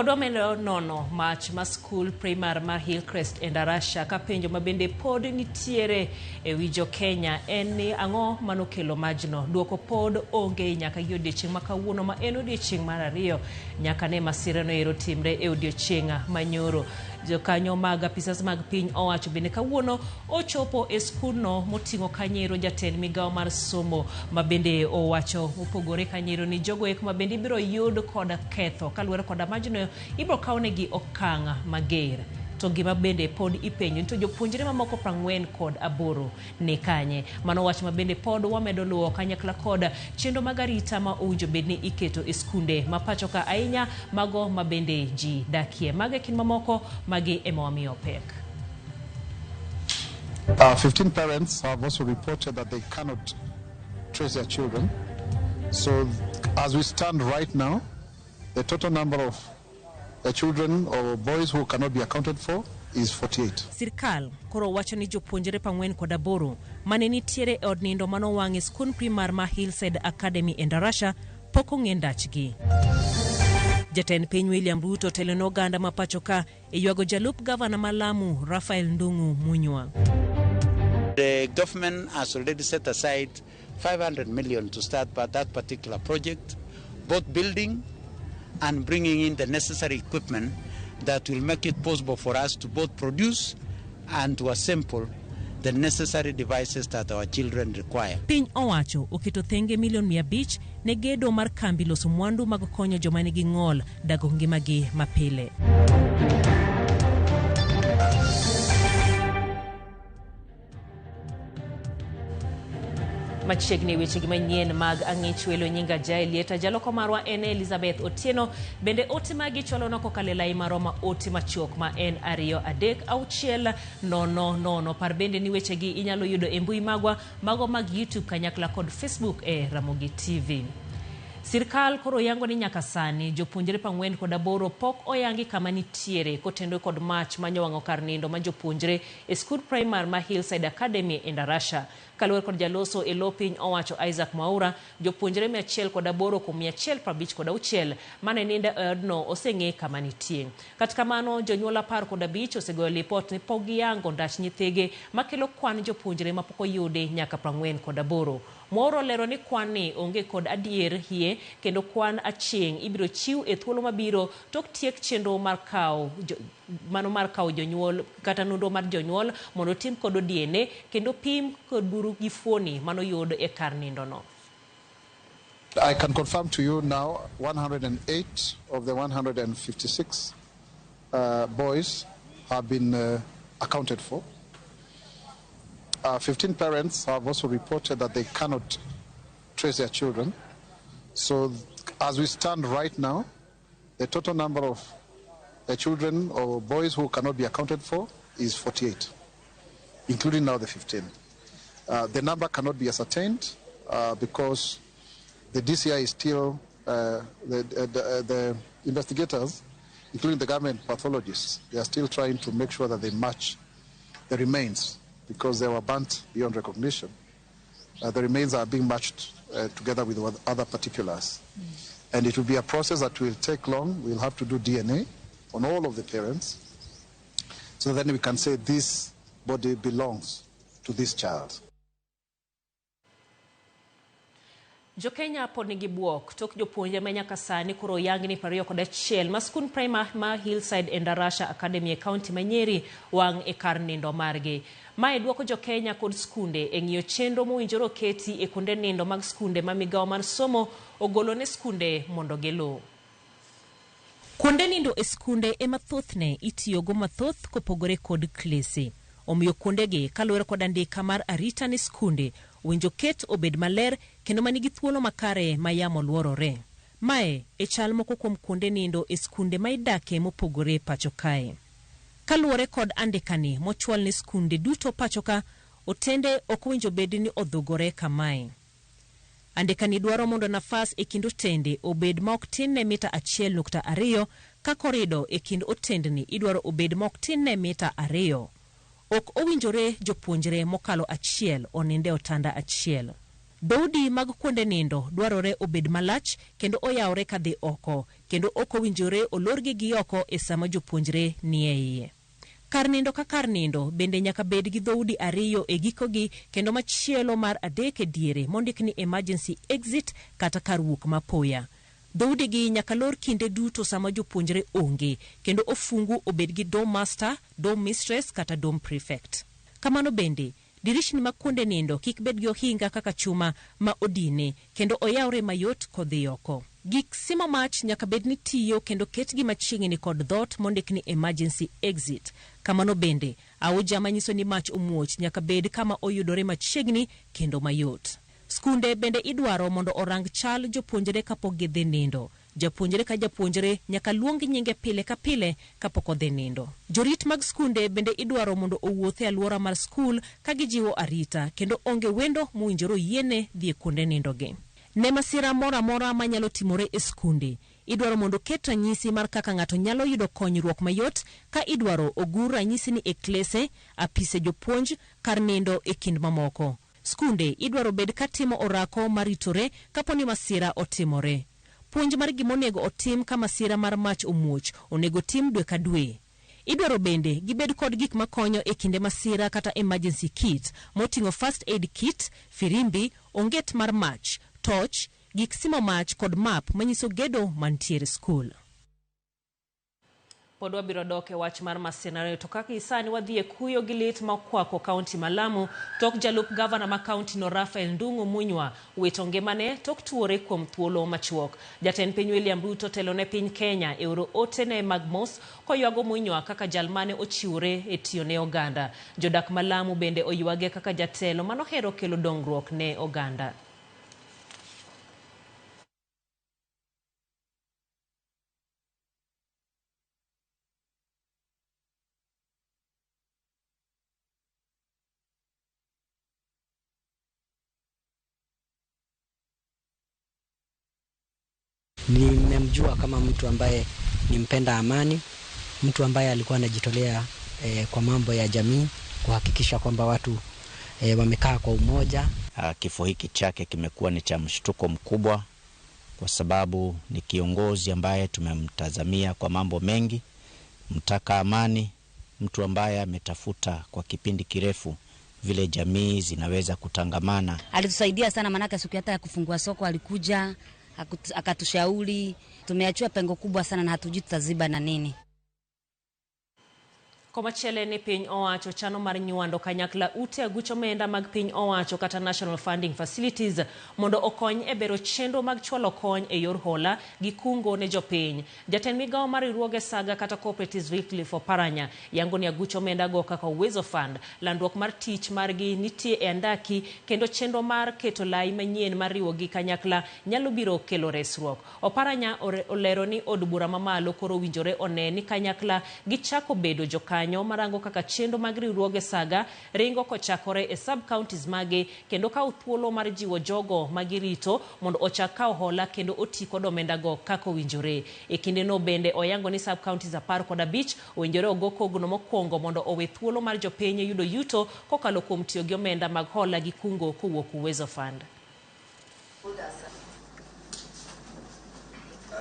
Pod omendo nono mach ma skul primar ma Hillcrest Endarasha ka penjo mabende pod nitiere e wi jo Kenya en ni ang'o manokelo majno. Duoko pod onge nyaka odiechieng' ma kawuono ma en odiechieng' mar ariyo nyaka ne masira no ero timre e odiechieng' manyoro. Jokanyo mag apisas mag piny owacho bende kawuono ochopo e skulno moting'o kanyero jatend migawo mar somo mabende owacho opogore kanyero ni jogo ek mabende ibiro yud kod ketho kaluwore kod majno ibiro kawnegi okang' mager. To gima bende pod ipenjo to jopuonjre mamoko 48 ni kanye. Mano wach mabende pod wamedo luwo kanyakla kod chenro mag arita ma owinjo bedni iketo e skunde ma pacho ka ahinya mago mabende ji dakie. Mage kin mamoko magi ema wamiyo pek. 15 parents have also reported that they cannot trace their children. So as we stand right now, the total number of the children or boys who cannot be accounted for is 48. Sirkal koro wacho ni jopuonjre 48 mane nitiere e od nindo mano wang'e skul primar ma Hillside Academy Endarasha pok ong'e ndachgi. Jatend piny William Ruto telo ne oganda ma pacho ka e ywago jalup gavana ma Lamu Rafael Ndung'u Munywa. The government has already set aside 500 million to start that particular project, both building and bringing in the necessary equipment that will make it possible for us to both produce and to assemble the necessary devices that our children require. Piny owacho oketo thenge milion 500 ne gedo mar kambi loso mwandu mag konyo joma nigi ng'ol dago ngimagi mapile. Machiegni weche manyien mag ang'ich welo nyinga jaelieta jaloko marwa en Elizabeth Otieno bende ote magi chwalo kokalo lai maroma ote machuok ma en 23600 par bende ni weche gi inyalo yudo e mbui magwa mago mag YouTube kanyakla kod Facebook e Ramogi TV. Sirkal koro yango ni nyaka sani jopuonjre 48 pok oyangi kama nitiere kotendo kod mach manyowang'o kar nindo ma jopuonjre e skul primar ma Hillside Academy Endarasha. Kaluwore kod jaloso e lo piny owacho Isaac Mwaura, jopuonjre 108 kuom 156 mane nindo e odno oseng'e kama nitie. Kata kamano jonyuol 15 osegoyo lipot ni pok giyango ndach nyithige makelo kwan jopuonjre mapok oyude nyaka 48. Mwaura lero ni kwan ni onge kod adier hie kendo kwan achieng' ibiro chiw e thuolo mabiro tok tiek chenro mar kawo jonyuol kata nonro mar jonyuol mondo tim kod DNA kendo pim kod buru gi fuoni mano yud e kar nindo no. I can confirm to you now 108 of the 156 boys have been accounted for. 15 parents have also reported that they cannot trace their children. So as we stand right now, the total number of the children or boys who cannot be accounted for is 48, including now the 15. The number cannot be ascertained because the DCI is still, the investigators, including the government pathologists, they are still trying to make sure that they match the remains because they were burnt beyond recognition. The remains are being matched together with other particulars. And it will be a process that will take long. We'll have to do DNA on all of the parents. So then we can say this body belongs to this child. Jo Kenya pod nigi buok tok jopuonje ma nyaka sani koro yangi ni 21 ma skul primar ma Hillside Endarasha Academy e county ma Nyeri wang' e kar nindo margi. Mae duoko jo Kenya kod skunde e ng'iyo chenro mowinjore oketi e kuonde nindo mag skunde ma migawo mar somo ogolo ne skunde mondo gelo. Kuonde nindo e skunde ema thothne itiyogo mathoth kopogore kod klese. Omiyo kuondegi kaluwore kod andika mar arita ne skunde winjo ket obed maler kendo manigi thuolo makare ma yamo luorore. Mae e chal moko kuom kuonde nindo e skunde ma idake mopogore pacho kae. Kaluwore kod andikani mochwal ne skunde duto pacho ka otende ok winjo bed ni odhugore kamae. Andikani dwaro mondo nafas e kind otende obed ma ok tin ne mita 1.2 ka korido e kind otendni idwaro obed ma ok tin ne mita 2. Ok owinjore jopuonjre mokalo 1 oninde otanda achiel. Dhoudi mag kuonde nindo dwarore obed malach kendo oyawre kadhi oko, kendo ok owinjore olorgi gi oko e sama jopuonjre ni e iye. Kar nindo ka kar nindo bende nyaka bed gi dhoudi 2 e gikogi kendo machielo mar 3 e diere mondik ni emergency exit kata kar wuok mapoya. Dhoudi gi nyaka lor kinde duto sama jopuonjre onge, kendo ofungu obed gi dom master, dom mistress kata dom prefect. Kamano bende, dirishni mag kuonde nindo kik bed gi ohinga kaka chuma ma odine kendo oyawre mayot kodhi oko. Gik simo mach nyaka bed ni tiyo kendo ketgi machiegni kod dhot mondik ni emergency exit. Kamano bende, auja manyiso ni mach omuoch nyaka bed kama oyudore machiegni kendo mayot. Skunde bende idwaro mondo orang chal jopuonjre kapok gidhi nindo. Japuonjre ka japuonjre nyaka luong nyinge pile ka pile kapok odhi nindo. Jorit mag skunde bende idwaro mondo owuothe alwora mar skul ka gijiwo arita kendo onge wendo mowinjore yiene dhi kuonde nindo gi. Ne masira mora mora manyalo timore e skunde, idwaro mondo ket ranyisi mar kaka ng'ato nyalo yudo konyruok mayot ka idwaro ogur ranyisi ni e klese, apise jopuonj, kar nindo e kind mamoko. Skunde idwaro bed katimo orako maritore kaponi masira otimore. Puonj mar gimonego otim ka masira mar mach omuoch onego tim dwe ka dwe. Idwaro bende gibed kod gik makonyo e kinde masira kata emergency kit, moting'o first aid kit, firimbi, onget mar mach, torch, gik simo mach kod map manyiso gedo mantiere skul. Pod wabiro dok e wach mar masira to kaka isani wadhi e kuyo gi lit makwako kaunti ma Lamu tok jalup gavana ma kaunti no Rafael Ndung'u Munywa wito ngimane tok tuore kuom thuolo machuok. Jatend piny William Ruto telo ne piny Kenya e oro otene mag mos koywago Munywa kaka jalmane ochiwore e tiyo ne oganda. Jodak ma Lamu bende oywage kaka jatelo manohero kelo dongruok ne oganda. Nimemjua kama mtu ambaye ni mpenda amani, mtu ambaye alikuwa anajitolea kwa mambo ya jamii, kuhakikisha kwamba watu wamekaa kwa umoja. Kifo hiki chake kimekuwa ni cha mshtuko mkubwa kwa sababu ni kiongozi ambaye tumemtazamia kwa mambo mengi, mtaka amani, mtu ambaye ametafuta kwa kipindi kirefu vile jamii zinaweza kutangamana. Alitusaidia sana, manaka siku hata ya kufungua soko alikuja akatushauri. Tumeachua pengo kubwa sana na hatujui tutaziba na nini. Komachielo ni piny owacho chano mar nyuando kanyakla ute agucho omenda mag piny owacho kata national funding facilities mondo okony e bero chenro mag chwalo kony e yor hola gi kungo ne jopiny. Jatend migawo mar riwruoge saga kata cooperatives Wycliffe Oparanya yango ni agucho omenda go kaka Uwezo Fund, landruok mar tich margi nitie e andaki kendo chenro mar keto lai manyien mar riwogi kanyakla nyalo biro kelo resruok. Oparanya olero ni od bura mamalo koro winjore one ni kanyakla gichako bedo jokanyo marango kaka chenro mag riwruoge saga ringo kochakore e sub counties mage kendo kawo thuolo mar jiwo jogo magirito mondo ochak kawo hola kendo oti kod omenda go kaka owinjore. E kinde no bende oyango ni sub counties 15 owinjore ogo kogno mokwongo mondo owe thuolo mar jopiny yudo yuto kokalo kuom tiyo gi omenda mag hola gi kungo kowuok Uwezo Fund.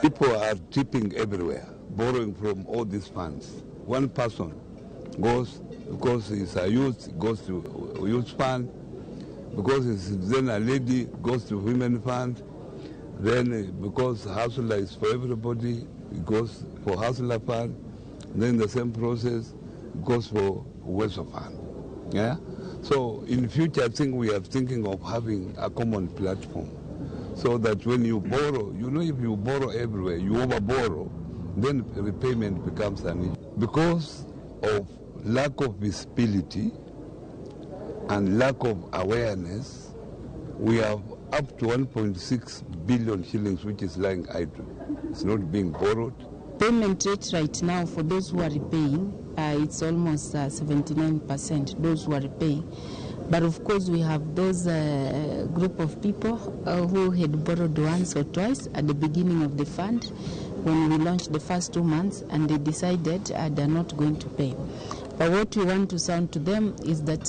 People are tipping everywhere, borrowing from all these funds. One person goes, because he's a youth, goes to youth fund. Because he's then a lady, goes to women fund. Then because hustler is for everybody, it goes for hustler fund. Then the same process goes for Weche Fund. Yeah. So in future, I think we are thinking of having a common platform, so that when you borrow, you know, if you borrow everywhere, you overborrow, then repayment becomes an issue. Because of lack of visibility and lack of awareness, we have up to 1.6 billion shillings which is lying idle. It's not being borrowed. Payment rate right now for those who are repaying, it's almost 79%, those who are repaying. But of course we have those group of people who had borrowed once or twice at the beginning of the fund when we launched the first 2 months, and they decided they're not going to pay. But what we want to sound to them is that,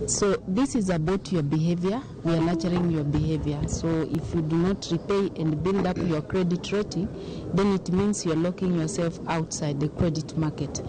so this is about your behavior. We are nurturing your behavior. So if you do not repay and build up your credit rating, then it means you're locking yourself outside the credit market.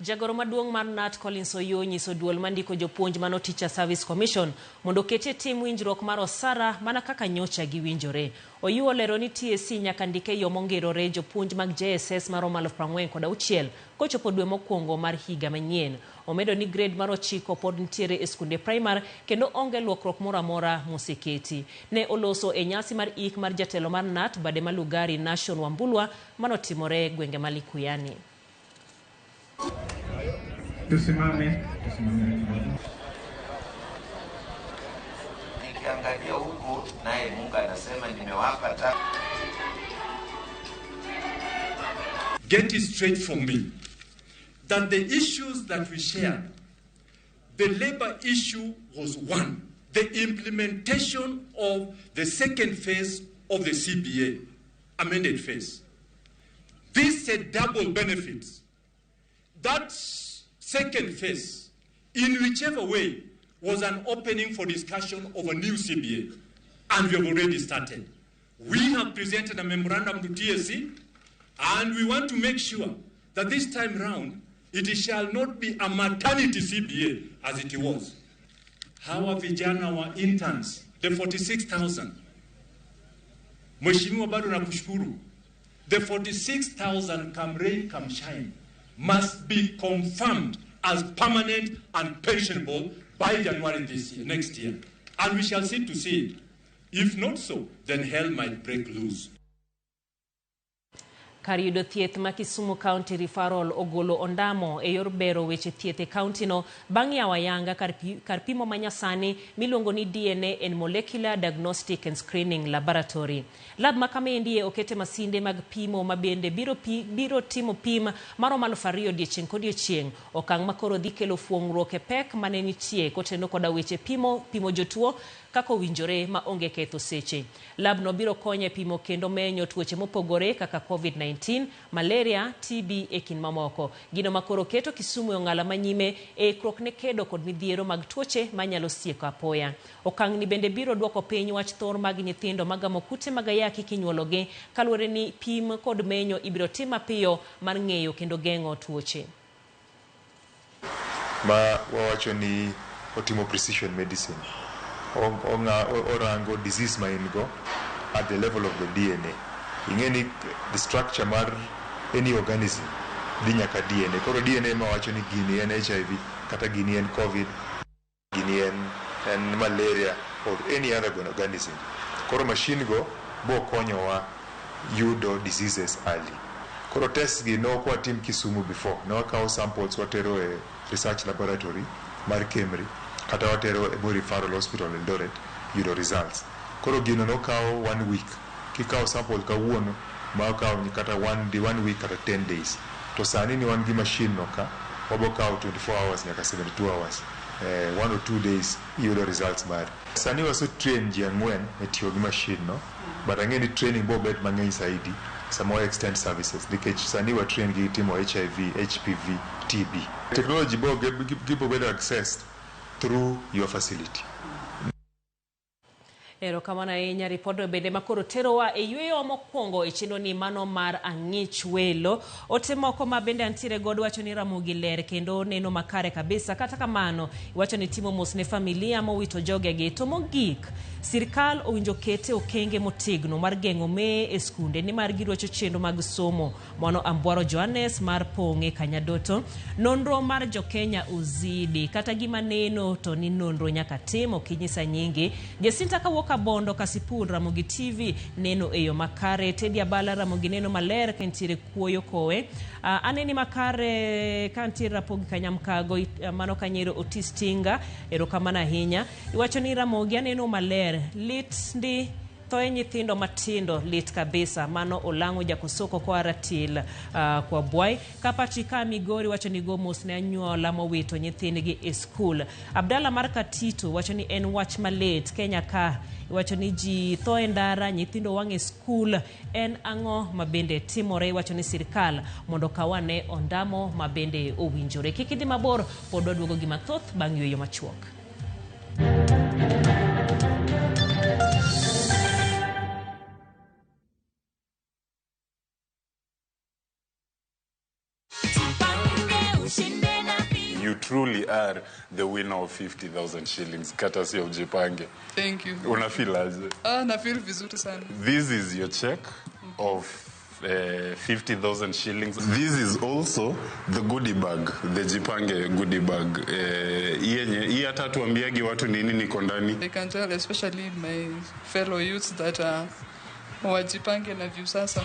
Jagoro maduong' mar Nat Collins Oyo nyiso duol mandiko jopuonj mano Teacher Service Commission mondo kete tim winjruok mar osara mana kaka nyocha giwinjore. Oyo olero ni TSC nyaka ndike yo mongerore jopuonj mag JSS maromo 46,000 kochopo dwe mokwongo mar higa manyien. Omedo ni grade mar 9 pod nitiere e skunde primary kendo onge lokruok moro amora moseketi. Ne oloso e nyasi mar ik mar jatelo mar Nat Bade Malugari Nation Wambulwa manotimore gwenge Malikuyani. Nikiangalia huku naye Mungu anasema nimewapa. Get it straight from me that the issues that we shared, the labor issue was one, the implementation of the second phase of the CBA, amended phase. This said double benefits. That second phase, in whichever way, was an opening for discussion of a new CBA, and we have already started. We have presented a memorandum to TSC, and we want to make sure that this time round, it shall not be a maternity CBA as it was. Hawa vijana wa interns, the 46,000. Mheshimiwa bado nakushukuru. The 46,000 come rain, come shine, must be confirmed as permanent and pensionable by January this year, next year. And we shall see to see it. If not so, then hell might break loose. Kariudo thieth ma Kisumu County Referral ogolo ondamo e yor bero weche thieth e county no bangi awayanga kar pimo manyasani miluongo ni DNA and Molecular Diagnostic and Screening Laboratory. Lab makamendi okete masinde mag pimo mabende biro timo pim maro malfario odiechieng' kodiechieng'. Okang' makoro dhi kelo fuong'ruok e pek mane nitie koteno koda weche pimo jotuo kako winjore ma onge ketho seche. Lab no biro konye pimo kendo menyo tuoche mopogore kaka COVID-19, malaria, TB e kin mamoko. Gino makoro keto Kisumu ong'ala manyime e krokne kedo kod midhiero mag tuoche manyalo sieko apoya. Okang' ni bende biro duoko piny wach thor mag nyithindo magamo kute mag ayaki kinyuologi kaluwore ni pim kod menyo ibiro tim mapiyo mar ng'eyo kendo geng'o tuoche. Ma wawacho ni otimo precision medicine. Orango disease ma ingo at the level of the DNA. Ingeni the structure mar any organism dhi nyaka DNA. Koro DNA ma wacho ni gini en HIV, kata gini en COVID, gini en malaria or any other organism. Koro machine go bo konyowa yudo diseases early. Koro test gi no kwa team Kisumu before. No wakawo samples watero e research laboratory mar Kemri. Kata watero e referral hospital in Eldoret yudo results. Koro gino no kawo 1 week. Kikawo sample kawuono ma kawo ni kata 1 week kata 10 days. To sani ni wan gi machine no ka obo kawo 24 hours nyaka 72 hours. 1 or 2 days yudo results mari. Sani waso train ji ang'wen e tiyo gi machine no. But ang'eni training bo bet mang'eny saidi. Some more extend services. Nikech sani wa train gi timo HIV, HPV, TB. Technology bo gibo better accessed through your facility. Ero kamana ahinya ripodno bende makoro terowa e yweyo mokwongo e chino ni mano mar ang'ich welo. Ote moko ma bende antiere god wacho ni Ramogi ler kendo neno makare kabisa. Kata kamano wacho ni timo mos ne familia mowito jogegi. To mogik sirkal owinjo kete okenge motegno mar geng'o mee e skunde ni mar girocho chendo mag somo. Mono Ambwaro Johannes mar Pong'e Kanyadoto. Nonro mar Jokenya uzidi. Kata gima neno to ni nonro nyaka timo kinyisa nyingi. Jacinta Kawoka Bondo Kasipul Ramogi TV neno eyo makare. Tedi Abala Ramogi neno maler kentire kuoyo kowe. Aneni makare kantire Rapogi Kanyamkago mano Kanyero Otistinga. Ero kamana hinya. Iwacho ni Ramogi aneno maler. Lit ndi Thoe nyithindo matindo lit kabisa mano olango jakosoko kwa ratil kwa bwai kapachika Migori wacho ni gomos ne anyuola mowito nyithindgi e skul. Abdalla Markatito wacho ni en wach malet Kenya ka wacho ni ji thoe ndara nyithindo wange skul en ang'o mabende timore wacho ni sirkal mondo kawane ondamo mabende owinjore. Kikidhi mabor pod waduogo gi mathoth bang' yweyo machuok. You truly are the winner of 50,000 shillings, courtesy of Jipange. Thank you. Una feel as? Na feel vizuri sana. This is your check of 50,000 shillings. This is also the goodie bag, the Jipange goodie bag. Hii hata tuambiagi watu nini niko ndani. I can tell, especially my fellow youths, that wajipange na view sasa.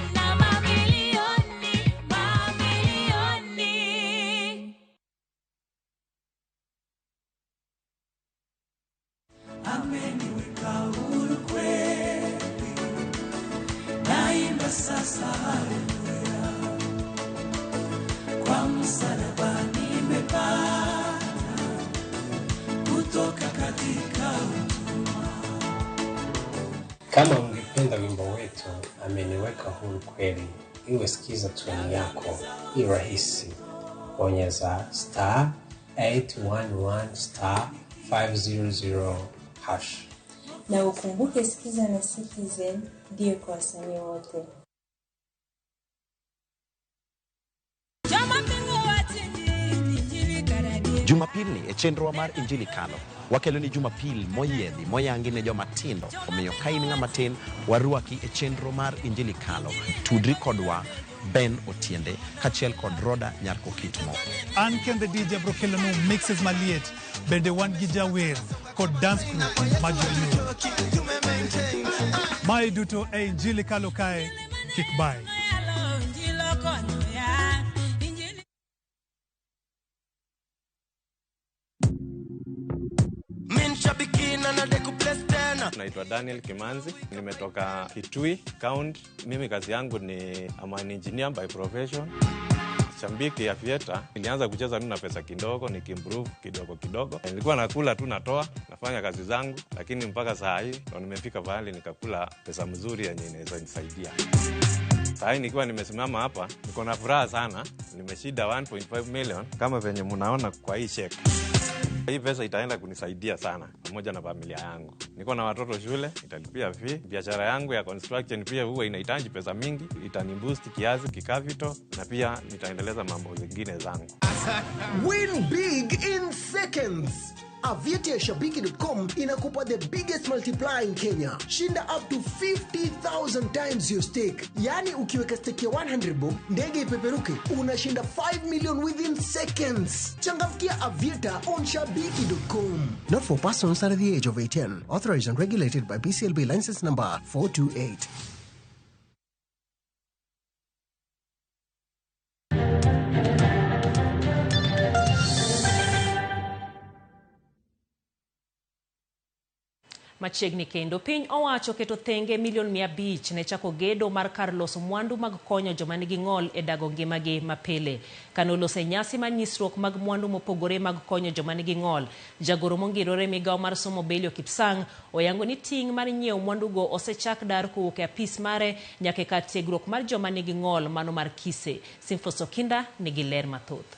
Kama ungependa wimbo wetu ameniweka huru kweli, iwe sikiza tuni yako, ni rahisi. Bonyeza *811*500# na ukumbuke sikiza na Citizen ndio kwa wasanii wote. Jumapili e chenro mar Injili Kalo. Wakelo ni Jumapili moyedhi moyangi ne joma tindo. Omiyo kain ng'ama tin waruaki e chenro mar Injili Kalo. Tudri kodwa Ben Otiende kachiel kod Roda Nyarko Kitmo. An kende DJ Brokelonu mixes maliet bende wan gi jawer kod dance crew majoyo. Mai duto e Injili Kalo kae kikbai. Naitwa Daniel Kimanzi, nimetoka Kitui County. Mimi kazi yangu ni an engineer by profession. Shambiki ya fieta, nilianza kucheza mimi na pesa kidogo, nikimprove kidogo. Nilikuwa nakula tu natoa, nafanya kazi zangu, lakini mpaka saa hii ndo nimefika pahali nikakula pesa mzuri yenye inaweza nisaidia. Saa hii nikiwa nimesimama hapa, niko na furaha sana. Nimeshinda 1.5 million kama venye mnaona kwa hii check. Hii pesa itaenda kunisaidia sana pamoja na familia yangu. Niko na watoto shule, italipia fee. Biashara yangu ya construction pia huwa inahitaji pesa mingi, itaniboost kiasi kikavito na pia nitaendeleza mambo zingine zangu. Win big in seconds. Aviator Shabiki.com inakupa the biggest multiplier in Kenya. Shinda up to 50,000 times your stake. Yani ukiweka stake ya 100 bob, ndege ipeperuke, unashinda 5 million within seconds. Changamkia Aviator on Shabiki.com. Not for persons under the age of 18. Authorized and regulated by BCLB license number 428. Machiegni kendo piny owacho keto thenge milion 500 ne chako gedo mar kar loso mwandu mag konyo joma nigi ng'ol e dago ngimagi mapile. Kano lose nyasi mar nyisruok mag mwandu mopogore mag konyo joma nigi ng'ol, jagoro mongirore migawo mar somo Belio Kipsang oyango ni ting' mar nyiewo mwandugo osechak dar kowuok e apis mare nyaka kar tiegruok mar joma nigi ng'ol mano mar Kise. Simfos Okinda nigi ler mathoth.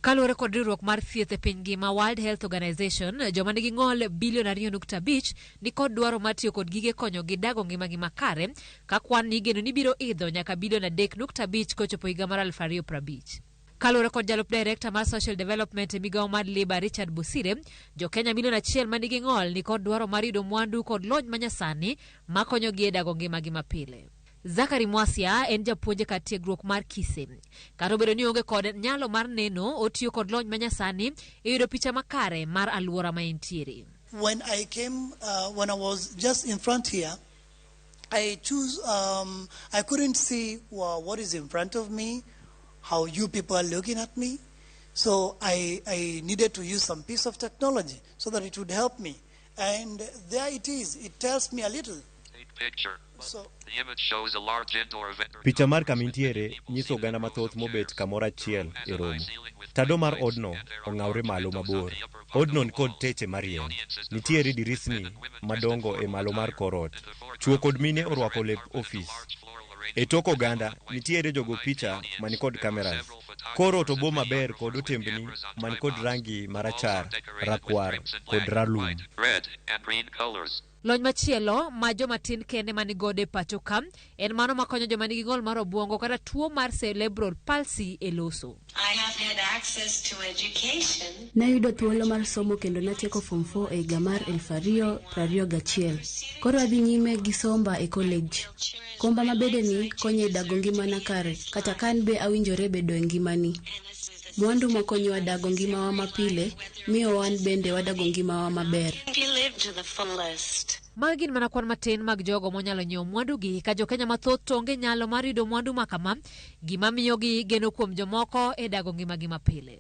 Kaluwore kod riwruok mar thieth e piny ngima World Health Organization, joma nigi ng'ol bilion 2.5 ni kod dwaro mar tiyo kod gige konyo gi dago ngimagi makare, ka kwan ni igeno ni biro idho nyaka bilion 3.5 kochopo higa mar 2050. Kaluwore kod jalup director mar social development e migawo mar Labour Richard Busire, jo Kenya milion 1 ma nigi ng'ol ni kod dwaro mar yudo mwandu kod lony manyasani makonyogi e dago ngimagi mapile. Zakari Mwasia en japuonje kar tiegruok mar Kise. Kata obedo ni onge kod nyalo mar neno, otiyo kod lony manyasani e yudo picha makare mar alwora ma entiere. When I came, when I was just in front here, I couldn't see what is in front of me, how you people are looking at me. So I needed to use some piece of technology so that it would help me. And there it is. It tells me a little. Picture. So, The image shows a large indoor event. Picha mar kamintiere nyiso oganda mathoth mobet kamoro achiel e romo. Tado mar odno ong'awre malo mabor. Odno nikod teche marieny. Nitiere dirisni madongo e malo mar korot. Chuo kod mine orwako lep ofis. E tok oganda nitiere jogo picha manikod kameras. Koro to bo maber kod otembni manikod rangi marachar, rakwar kod ralum. Red and green colors. Lony machielo ma joma tin kende manigode pacho kam en mano makonyo joma nigi ng'ol mar obwongo kata tuo mar cerebral palsy e loso. I have had access to education. Nayudo thuolo mar somo kendo natieko form 4 e higa mar 2021. Koro adhi nyime gi somba e college. Komba mabede ni konyo e dago ngimana kare kata kan be awinjore bedo e ngimani. Mwandu makonyo dago ngimawa mapile miyo wan bende wadago ngimawa maber. Magi gin mana kwan matin mag jogo monyalo nyiewo mwandugi ka jo-Kenya mathoth to onge nyalo mar yudo mwandu makama, gima miyogi geno kuom jomoko e dago ngimagi mapile.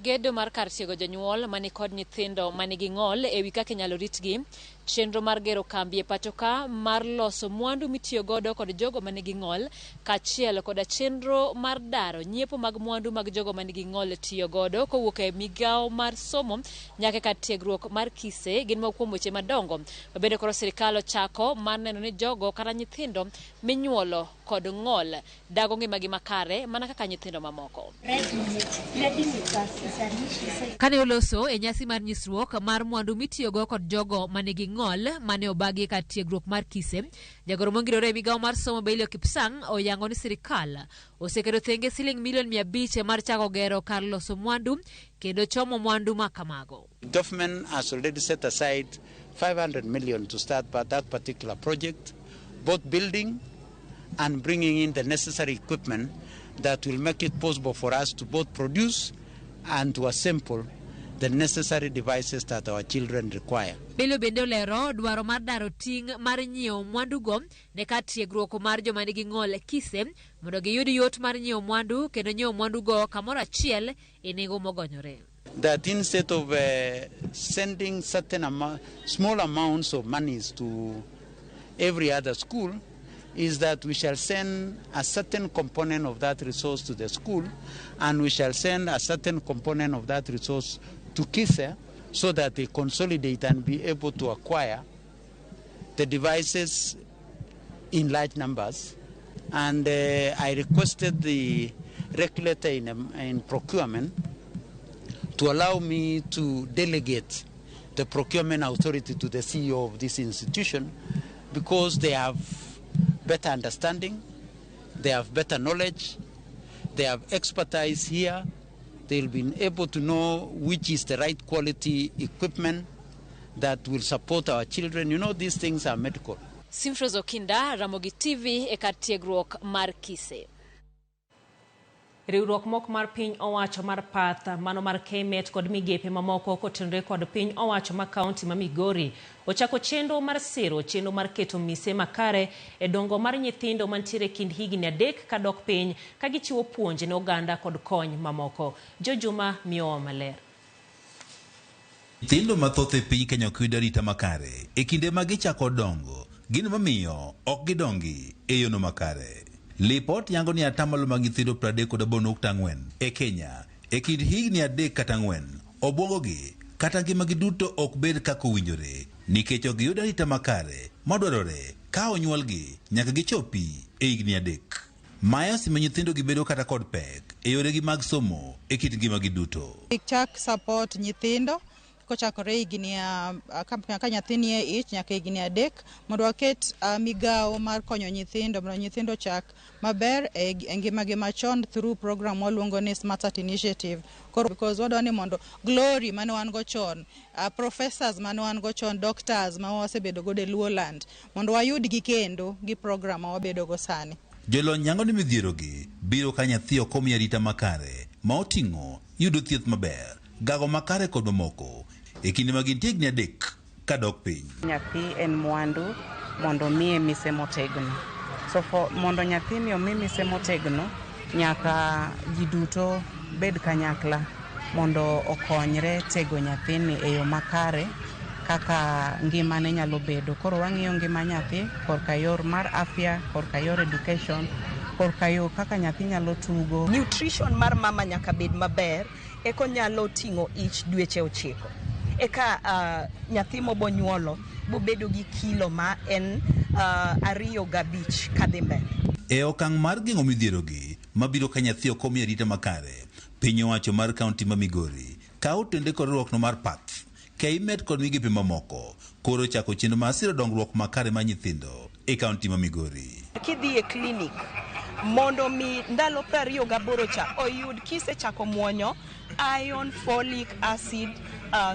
Gedo mar kar tiego jonyuol mani kod nyithindo manigi ng'ol e wi kaka inyalo ritgi, chenro mar gero kambi e pacho ka mar loso mwandu mitiyo godo kod jogo manigi ng'ol, kaachiel koda chenro mar daro nyiepo mag mwandu mag jogo manigi ng'ol tiyo godo kowuok e migawo mar somo nyaka ka tiegruok mar kise gin moko kuom weche madongo. Bende koro sirikal ochako mar neno ni jogo kata nyithindo minyuolo kod ng'ol dago ngimagi makare mana kaka nyithindo mamoko. Kane oloso e nyasi mar nyisruok mar mwandu mitiyogo kod jogo manigi ng'ol mane obagi ka tiegruok mar kise, jagoro mongirore e migawo mar somo Belio Kipsang oyango ni sirikal oseketo thenge siling milion 500 mar chako gero kar loso mwandu kendo chomo mwandu makamago. Government has already set aside 500 million to start that particular project, both building and bringing in the necessary equipment that will make it possible for us to both produce and to assemble the necessary devices that our children require. Belio bende olero dwaro mar daro ting' mar nyiewo mwandugo ne ka tiegruok mar joma nigi ng'ol kise mondo giyud yot mar nyiewo mwandu kendo nyiewo mwandugo kamoro achiel e nengo mogonyore. That instead of sending certain small amounts of monies to every other school, is that we shall send a certain component of that resource to the school, and we shall send a certain component of that resource to KISE so that they consolidate and be able to acquire the devices in large numbers. And I requested the regulator in procurement to allow me to delegate the procurement authority to the CEO of this institution, because they have better understanding, they have better knowledge, they have expertise here. They'll be able to know which is the right quality equipment that will support our children. You know, these things are medical. Simfrozo Kinda, Ramogi TV, e kar tiegruok mar kise. Riwruok mok mar piny owacho mar path mano mar Kemet kod migepe mamoko kotenre kod piny owacho ma kaunti ma Migori ochako chenro mar siro chenro mar keto mise makare e dongo mar nyithindo mantiere kind higni 3 kadok piny ka gichiwo puonj ne oganda kod kony mamoko. Jojuma miyo maler. Nyithindo mathoth e piny Kenya ok yud arita makare e kinde ma gichako dongo, gin mamiyo ok gidongi e yono makare. Lipot yango ni atamalo mag nyithindo 30.4 e Kenya e kind higni 3 kata 4 obwongogi kata ngimagi duto ok bed kaka owinjore nikech ok giyudo arita makare madwarore ka onyuolgi nyaka gichopi e higni 3. Maya simo nyithindo gibedo kata kod pek e yoregi mag somo e kit ngimagi duto. Chak support nyithindo kochakore higni ka nyathi ni e ich nyaka higni 3 mondo waket migawo mar konyo nyithindo mondo nyithindo chak maber e ngimagi machon through program waluongo ni Smart Start Initiative. Because wadwa ni mondo glory mane wan go chon, professors mane wan go chon, doctors ma wasebedo go e Luoland, mondo wayud gi kendo gi program ma wabedo go sani. Jolony yango ni midhierogi biro ka nyathi okomi arita makare ma oting'o yudo thieth maber, gago makare kod mamoko e kinde ma gintie higni 3 kadok piny. Nyathi en mwandu mondo miye mise motegno. So mondo nyathi mi omi mise motegno nyaka ji duto bed kanyakla mondo okonyre tego nyathini e yo makare kaka ngimane nyalo bedo. Koro wang'iyo ngima nyathi korka yor mar afya, korka yor education, korka yo kaka nyathi nyalo tugo. Nutrition mar mama nyaka bed maber eko nyalo ting'o ich dweche 9. Eka nyathi mobonyuolo bobedo gi kilo ma en 2.5 kadhi mbele. E okang' mar geng'o midhierogi mabiro ka nyathi ok omi arita makare, piny owacho mar kaunti ma Migori kawo tende kod riwruokno mar PATH, KMED kod migepe mamoko koro chako chenro mar siro dongruok makare mar nyithindo e kaunti ma Migori. Kidhi e klinik mondo mi ndalo 28 cha oyud kisechako muonyo iron folic acid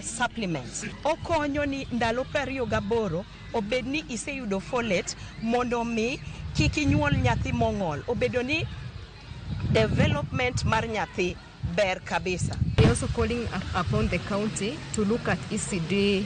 supplements. Okonyo ni ndalo 28 obed ni iseyudo folate mondo mi kik inyuol nyathi mong'ol, obedo ni development mar nyathi ber kabisa. We are also calling upon the county to look at ECD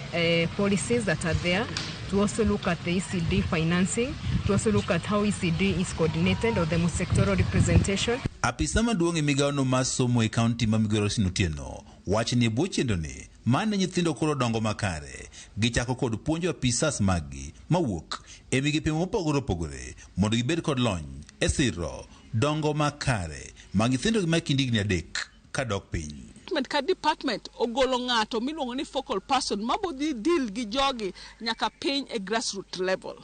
policies that are there, to also look at the ECD financing, to also look at how ECD is coordinated or the sectoral representation. Apisa maduong' e migaono mar somo e kaunti ma Migori Otieno wacho ni bwo chendoni mane nyithindo koro dongo makare, gichako kod puonjo apisas maggi mawuok e migepe mopogore opogore mondo gibed kod lony e siro dongo makare mag nyithindo ma kind higni 3 kadok piny. Ka department ogolo ng'ato miluongo ni focal person mabodhi deal gi jogi nyaka piny e grassroots level.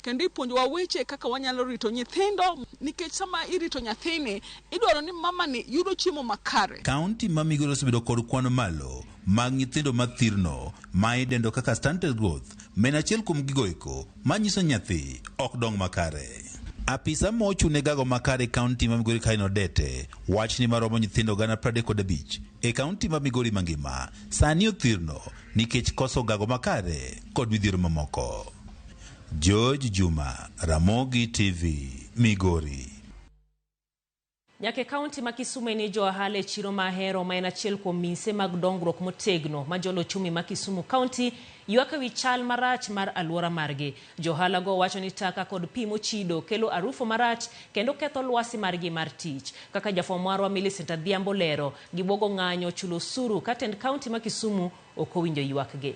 Kendo ipuonjowa weche kaka wanyalo rito nyithindo, nikech sama irito nyathini idwaro ni mama ni yudo chiemo makare. Kaunti ma Migori osebedo kod kwan malo mag nyithindo mathirno ma idendo kaka stunted growth, men achiel kuom gigo eko manyiso nyathi ok dong makare. Apisa mochune gago makare kaunti ma Migori Kaino Dete wach ni maromo nyithindo 35,000 e kaunti ma Migori mangima sani othirno nikech koso gago makare kod midhiero mamoko. George Juma, Ramogi TV, Migori. Nyake kaunti ma Kisumu ni jo ohala e chiro mahero ma en achiel kuom mise mag dongruok motegno ma jolo chumi ma Kisumu kaunti ywaka wi chal marach mar alwora margi. Jo ohala go wacho ni taka kod pi mochido kelo arufu marach kendo ketho lwasi margi mar tich. Kaka jafwambo marwa Millicent Adhiambo lero, gibogo ng'anyo chulo osuru ka tend kaunti ma Kisumu ok owinjo ywakgi.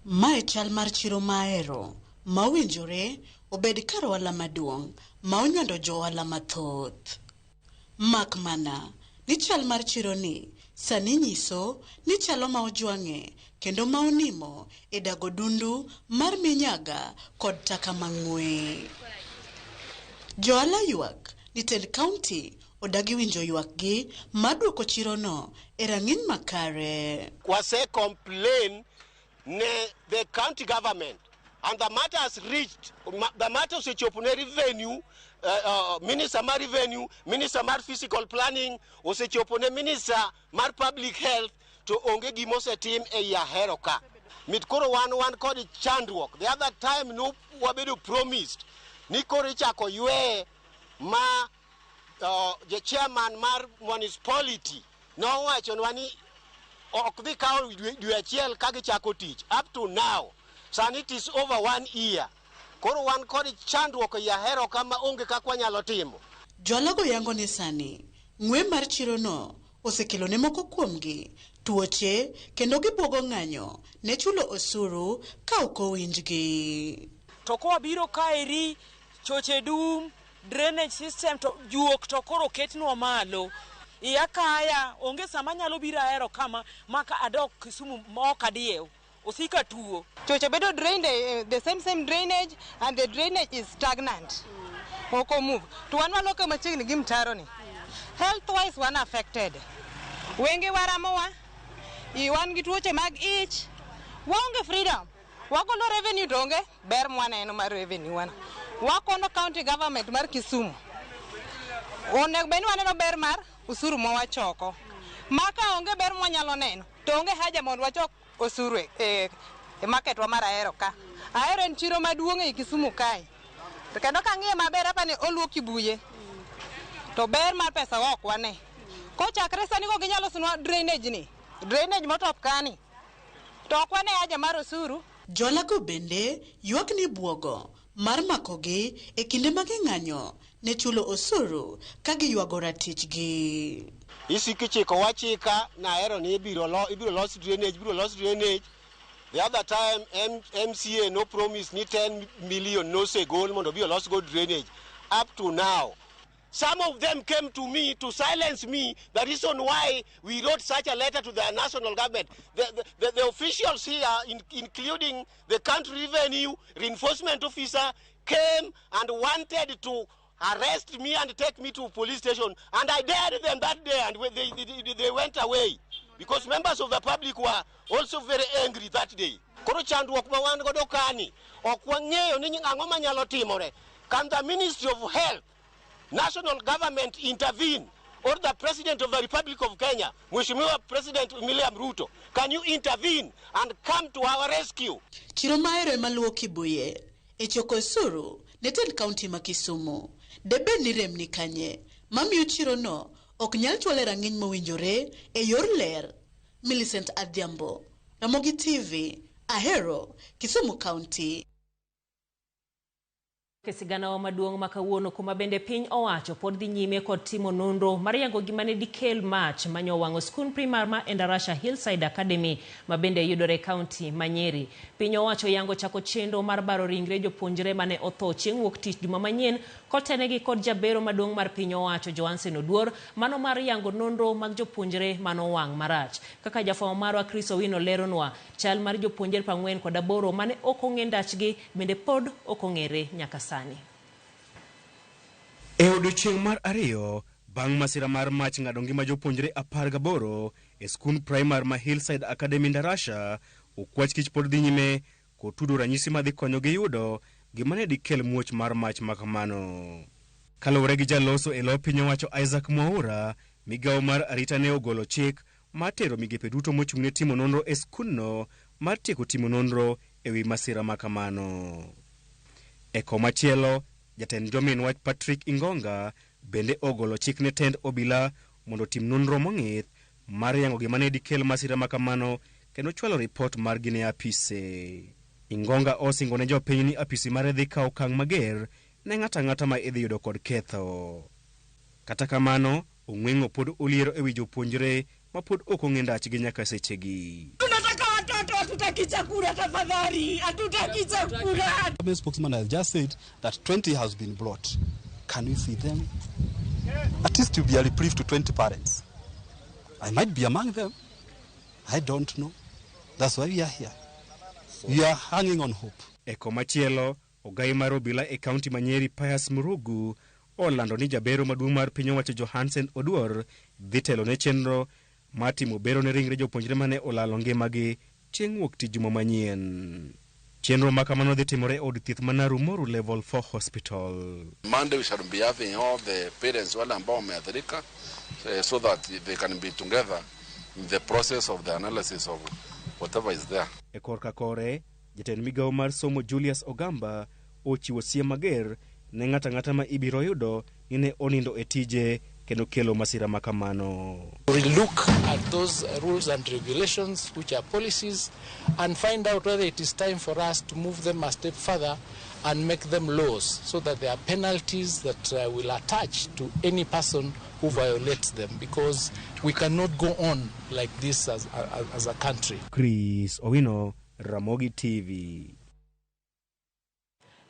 Mae chal mar chiro mahero ma owinjore obed kar ohala maduong' ma onywando jo ohala mathoth. Mak mana ni chal mar chiro ni sani nyiso ni chalo ma ojwang'e kendo ma onimo e dago dundu mar minyaga kod taka mang'we. Jo ohala ywak ni tend kaunti odagi winjo ywakgi maduoko chirono e rang'iny makare. Kwase complain the county government, and the matter has reached the matter osechopo ne revenue, minister mar revenue, minister mar physical planning, osechopo ne minister mar public health, to onge gima osetim e Ahero ka. Mit koro wan kod chandruok. The other time no wabedo promised ni koro ichako ywe ma the chairman mar municipality no wacho ni ok dhi kawo dwe achiel ka gichako tich. Up to now, sani it is over 1 year. Koro wan kod chandruok e Ahero kama onge kaka wanyalo timo. Jolago yango ni sani ng'we mar chirono osekelo ne moko kuomgi tuoche kendo gibuogo ng'anyo ne chulo osuru ka ok owinjgi. To kowabiro kaeri choche dum, drainage system to juok to koro ketnwa malo. Iya kaya onge sama nyalo bira Ahero kama maka adok Kisumu moka diew osika tuo. Choche bedo drainage, the same drainage, and the drainage is stagnant. Oko move to one local machine gim taro ni health wise one affected. Wenge waramowa iwan gi tuoche mag ich, waonge freedom, wakolo revenue donge ber mwana eno mar revenue wana wakono county government mar Kisumu onego beni waneno ber mar usuru mowachoko maka onge ber mwanyalo neno to onge haja mondo wachok osuru e market wa mar Ahero ka. Ahero en chiro maduong' e Kisumu kae, to kendo kang'iye maber hapa ne oluoki buye to ber mar pesa ok wane. Kochakre sani ko ginyalo sunwa drainage motop kani to ok wane haja mar osuru. Jolago bende ywak ni buogo mar makogi e kinde ma ging'anyo ne chulo osuru ka giywago ratichgi. Isikichiko wachika na ero ni ibiro los drainage. The other time MCA no promise ni 10 million no say goal mondo be los go drainage. Up to now, some of them came to me to silence me. The reason why we wrote such a letter to the national government, the officials here, including the country revenue reinforcement officer, came and wanted to arrest me and take me to police station, and I dared them that day, and they went away because members of the public were also very angry that day. Koro chandruok ma wan godo kani ok wang'eyo ni ang'o manyalo timore. Can the Ministry of Health, national government intervene, or the President of the Republic of Kenya, Mheshimiwa President William Ruto, can you intervene and come to our rescue? Chiro maero emaluwo Kibuye e choko osuru ne tend kaunti ma Kisumu. Debe ni rem ni kanye mamiyo chiro no ok nyal chwale rang'iny mowinjore e yor ler. Millicent Adhiambo, Ramogi TV, Ahero, Kisumu County. Kesigana maduong' makawuono kuma bende piny owacho pod dhi nyime kod timo nonro mar yango gima ne dikel mach manyo wang'o skul primar ma Endarasha Hillside Academy ma bende yudore kaunti ma Nyeri. Piny owacho yango chako chenro mar baro ringre jopuonjre mane otho chieng' wuok tich juma manyien kotenegi kod jabero maduong' mar piny owacho Johansen Oduor mano mar yango nonro mag jopuonjre mano wang' marach. Kaka jafwambo marwa Chris Owino leronwa, chal mar jopuonjre 48 mane ok ong'e ndachgi bende pod ok ong'ere nyaka sani. E odiechieng' mar ariyo bang' masira mar mach ng'ado ngima jopuonjre 18 e skul primar ma Hillside Academy Endarasha, okwach kich pod dhi nyime kotudo ranyisi madhi konyogi yudo gima ne dikel muoch mar mach makamano. Kaluwore gi jaloso e lo piny owacho Isaac Mwaura, migawo mar arita ne ogolo chik mar tero migepe duto mochung' ne timo nonro e skulno mar tieko timo nonro e wi masira makamano. E komachielo, jatend jomin wach Patrick Ingonga bende ogolo chik ne tend obila mondo tim nonro mong'ith mar yango gima ne dikel masira makamano kendo chwalo ripot mar gine apise. Ingonga osingo ne jopiny ni apisi mare dhi kawo okang' mager ne ng'ata ma idhi yudo kod ketho. Kata kamano, ong'weng'o pod oliero e wi jopuonjre ma pod ok ong'e ndachgi nyaka sechegi. The spokesman has just said that 20 has been brought. Can we see them? At least to be a reprieve to 20 parents. I might be among them. I don't know. That's why we are here. We are hanging on hope. E komachielo, ogai mar obila e kaunti ma Nyeri Pius Murugu olando ni jabero maduong' mar piny owacho Johansen Oduor dhi telo ne chenro mar timo bero ne ringre jopuonjre mane olalo ngimagi chieng' wuok tich juma manyien. Chenro makamano dhi timore e od thieth ma Narumoru Level 4 Hospital. Monday we shall be having all the parents wale ambao wameathirika so that they can be together in the process of the analysis of whatever is there. E korka kore, jatend migawo mar somo Julius Ogamba ochiwo siem mager ne ng'ata ma ibiro yudo ni ne onindo e tije kendo kelo masira makamano. We look at those rules and regulations which are policies and find out whether it is time for us to move them a step further and make them laws so that there are penalties that will attach to any person who violates them, because we cannot go on like this as a country. Chris Owino, Ramogi TV.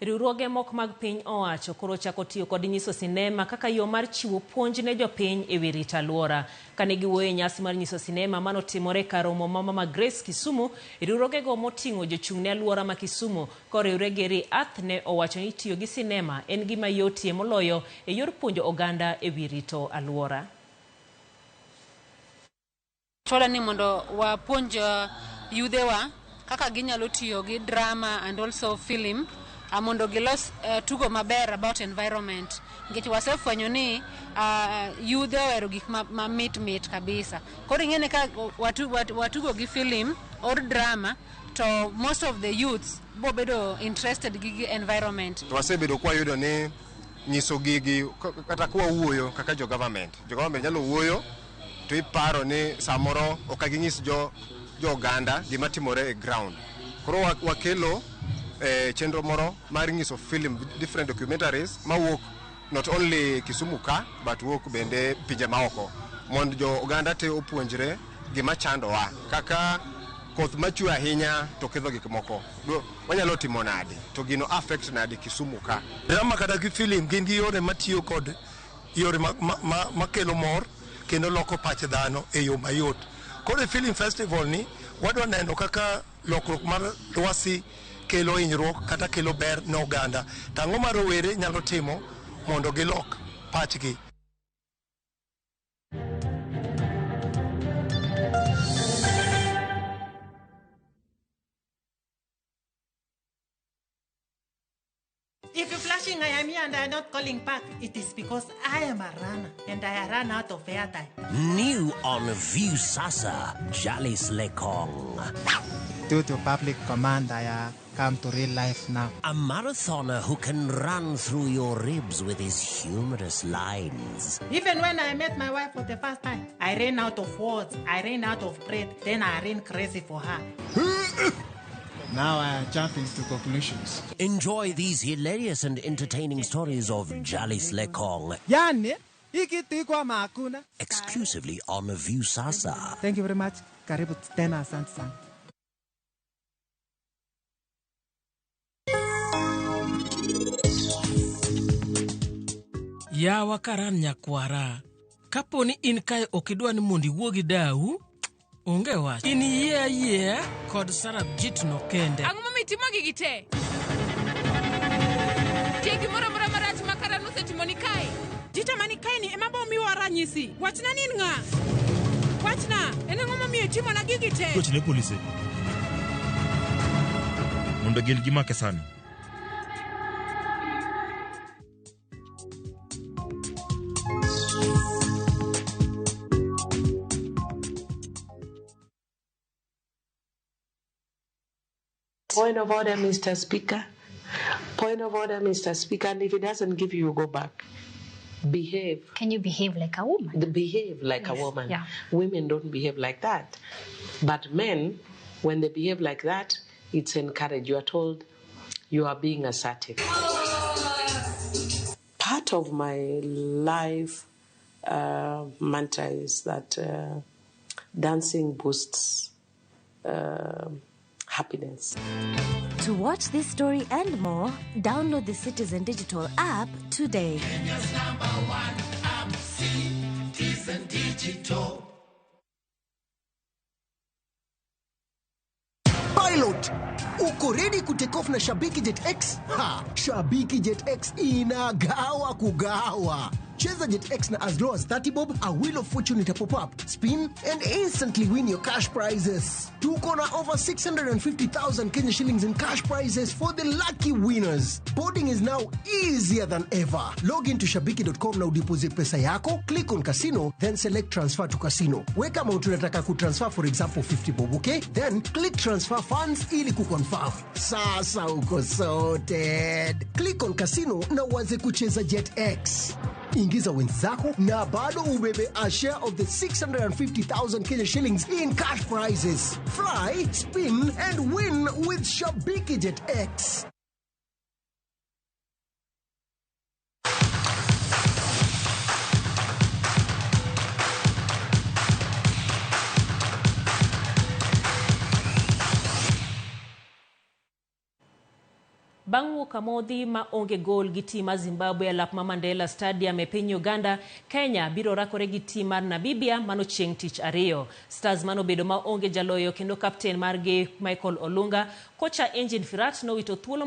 Riwruoge moko mag piny owacho koro chako tiyo kod nyiso sinema kaka yo mar chiwo puonj ne jopiny e wi rito alwora. Kane giwuoyo e nyasi mar nyiso sinema manotimore kar romo mama ma Grace Kisumu, riwruogego moting'o jochung' ne alwora ma Kisumu koriwre gi Riath ne owacho ni tiyo gi sinema en gima yotie moloyo e yor puonjo oganda e wi rito alwora. Chola ni mondo wapuonj yudhewa kaka ginyalo tiyo gi drama and also film mondo gilos tugo maber about environment. Nikech wasefwenyo ni yudhe ohero gik ma mit kabisa. Koro ing'ene ka watugo gi film or drama to most of the youths bobedo interested gi environment. Wasebedo kwa yudo ni nyiso gigi kata kwa wuoyo kaka jo government nyalo wuoyo to iparo ni samoro ok ginyis jo oganda gima timore e ground. Koro wakelo chenro moro mar nyiso film different documentaries mawuok not only Kisumu ka but wuok bende pinje maoko mondo jo oganda te opuonjre gima chandowa kaka koth machwe ahinya to ketho gik moko wanyalo timo nade to gino affect nade Kisumu ka drama kata gi film gin gi yore matiyo kod yore makelo mor kendo loko pach dhano e yo mayot. Koro film festival ni wadwa neno kaka lokruok mar lwasi kelo hinyruok kata kelo ber ne oganda. Tang'o ma rowere nyalo timo mondo gilok pachgi. If you're flashing I am here and I am not calling back, it is because I am a runner and I ran out of airtime. New on View Sasa, Jolly Slekong. Due to public command, I come to real life now. A marathoner who can run through your ribs with his humorous lines. Even when I met my wife for the first time, I ran out of words, I ran out of breath, then I ran crazy for her. Now I jump into conclusions. Enjoy these hilarious and entertaining stories of Jolly Slekong. Yani, ikitikwa makuna. Exclusively on View Sasa. Thank you very much. Karibu tena, asante sana. Yawa karan nyakwara. Kaponi in kae okidwa ni mondi wuogi dau, onge wach. In yie kod Sarah Jitno kende. Ang'o momi timo gigi te? Tie gimoro marach makara nosetimo ni kae. Jita mani kae ni ema bo miwa ranyisi. Wachna nin ng'a? Wachna, en ang'o momiyo timo na gigi te? Wachne polisi. Mondo gel gimake sani. Point of order, Mr. Speaker. Point of order, Mr. Speaker. And if it doesn't give you, go back. Behave. Can you behave like a woman? Behave like a woman. Yeah. Women don't behave like that. But men, when they behave like that, it's encouraged. You are told you are being assertive. Part of my life mantra is that dancing boosts happiness. To watch this story and more, download the Citizen Digital app today. Kenya's #1 app, Citizen Digital. Pilot, uko ready kutake off na Shabiki Jet X? Ha, Shabiki Jet X inagawa kugawa. Cheza Jet X na as low as 30 bob, a wheel of fortune ita pop up, spin, and instantly win your cash prizes. Tuko na over 650,000 Kenya shillings in cash prizes for the lucky winners. Boarding is now easier than ever. Log into shabiki.com na udeposit pesa yako, click on casino, then select transfer to casino. Weka amount unataka kutransfer, for example 50 bob, okay? Then click transfer funds ili kuconfirm. Sasa uko sorted. Click on casino na uanze kucheza Jet X. Ingiza wenzako na bado ubebe a share of the 650,000 Kenya shillings in cash prizes. Fly, spin, and win with Shabiki Jet X. Bang'u kamodhi ma onge gol gi tim mar Zimbabwe e lap ma Mandela Stadium e piny Uganda, Kenya biro rakore gi tim mar Namibia mano chieng' tich ariyo. Stars mano bedo ma onge jaloyo kendo kapten margi Michael Olunga, kocha Engine Firat no wito thuolo